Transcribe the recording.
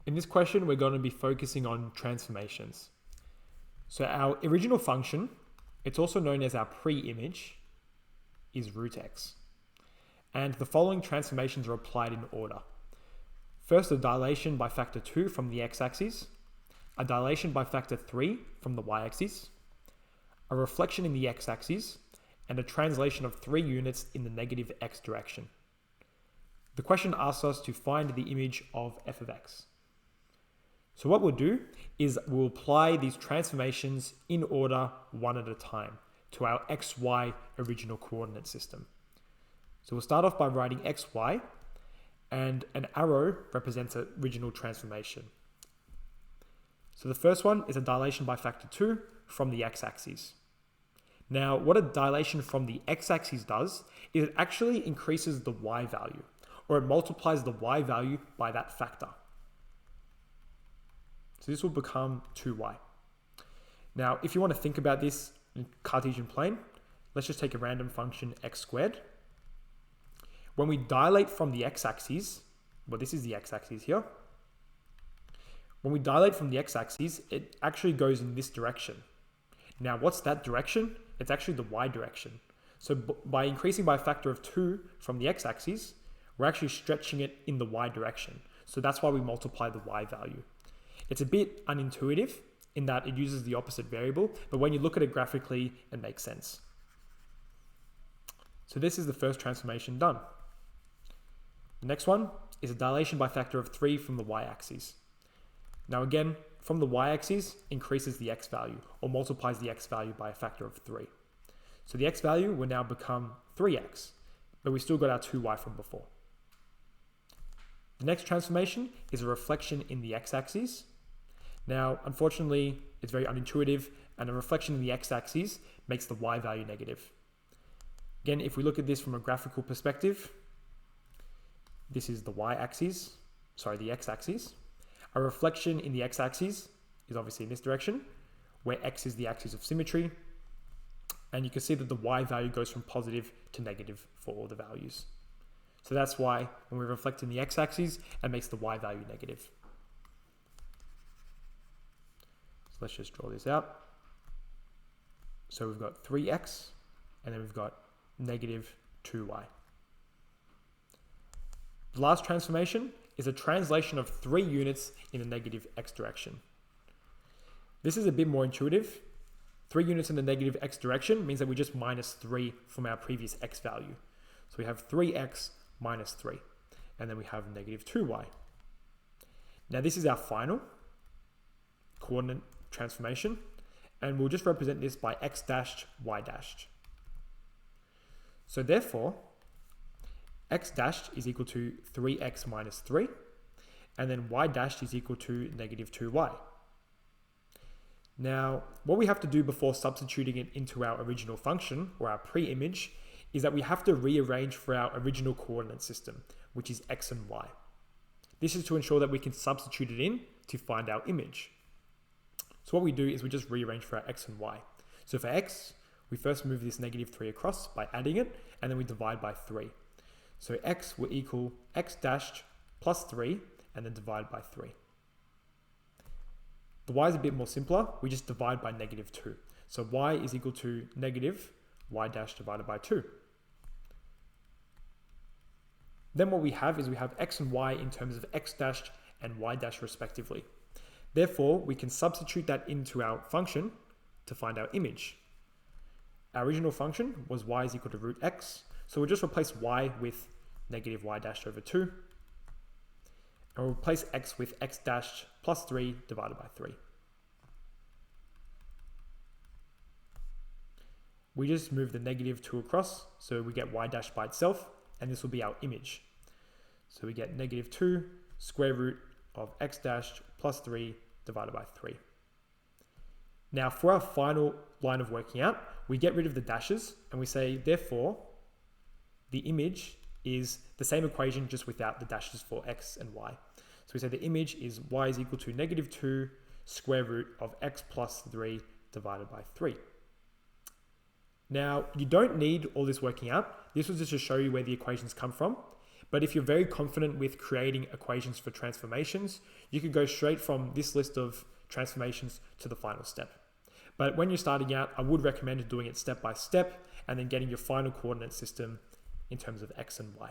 In this question, we're going to be focusing on transformations. So our original function, it's also known as our pre-image, is root x. And the following transformations are applied in order. First, a dilation by factor 2 from the x-axis, a dilation by factor 3 from the y-axis, a reflection in the x-axis, and a translation of 3 units in the negative x direction. The question asks us to find the image of f of x. So what we'll do is we'll apply these transformations in order one at a time to our xy original coordinate system. So we'll start off by writing xy, and an arrow represents an original transformation. So the first one is a dilation by factor 2 from the x-axis. Now, what a dilation from the x-axis does is it actually increases the y value, or it multiplies the y value by that factor. So this will become 2y. Now, if you want to think about this in Cartesian plane, let's just take a random function x squared. When we dilate from the x-axis, well, this is the x-axis here. When we dilate from the x-axis, it actually goes in this direction. Now, what's that direction? It's actually the y direction. So by increasing by a factor of 2 from the x-axis, we're actually stretching it in the y direction. So that's why we multiply the y value. It's a bit unintuitive in that it uses the opposite variable, but when you look at it graphically, it makes sense. So this is the first transformation done. The next one is a dilation by factor of 3 from the y-axis. Now again, from the y-axis increases the x value or multiplies the x value by a factor of 3. So the x value will now become 3x, but we still got our 2y from before. The next transformation is a reflection in the x-axis. Now, unfortunately, it's very unintuitive, and a reflection in the x-axis makes the y value negative. Again, if we look at this from a graphical perspective, this is the the x-axis. A reflection in the x-axis is obviously in this direction, where x is the axis of symmetry, and you can see that the y value goes from positive to negative for all the values. So that's why when we reflect in the x-axis, it makes the y value negative. So let's just draw this out. So we've got 3x, and then we've got negative 2y. The last transformation is a translation of 3 units in the negative x direction. This is a bit more intuitive. 3 units in the negative x direction means that we just minus 3 from our previous x value. So we have 3x minus 3, and then we have negative 2y. Now this is our final coordinate transformation, and we'll just represent this by x dashed, y dashed. So therefore, x dashed is equal to 3x minus 3, and then y dashed is equal to negative 2y. Now, what we have to do before substituting it into our original function, or our pre-image, is that we have to rearrange for our original coordinate system, which is x and y. This is to ensure that we can substitute it in to find our image. So what we do is we just rearrange for our x and y. So for x, we first move this negative 3 across by adding it, and then we divide by 3. So x will equal x dashed plus 3, and then divide by 3. The y is a bit more simpler. We just divide by negative 2. So y is equal to negative y dash divided by 2. Then what we have is we have x and y in terms of x dashed and y dash respectively. Therefore, we can substitute that into our function to find our image. Our original function was y is equal to root x, so we'll just replace y with negative y dashed over 2, and we'll replace x with x dashed plus 3 divided by 3. We just move the negative 2 across, so we get y dashed by itself, and this will be our image. So we get negative 2 square root of x dashed plus 3 divided by 3. Now for our final line of working out, we get rid of the dashes, and we say, therefore, the image is the same equation just without the dashes for x and y. So we say the image is y is equal to negative 2 square root of x plus 3 divided by 3. Now, you don't need all this working out. This was just to show you where the equations come from. But if you're very confident with creating equations for transformations, you could go straight from this list of transformations to the final step. But when you're starting out, I would recommend doing it step by step and then getting your final coordinate system in terms of X and Y.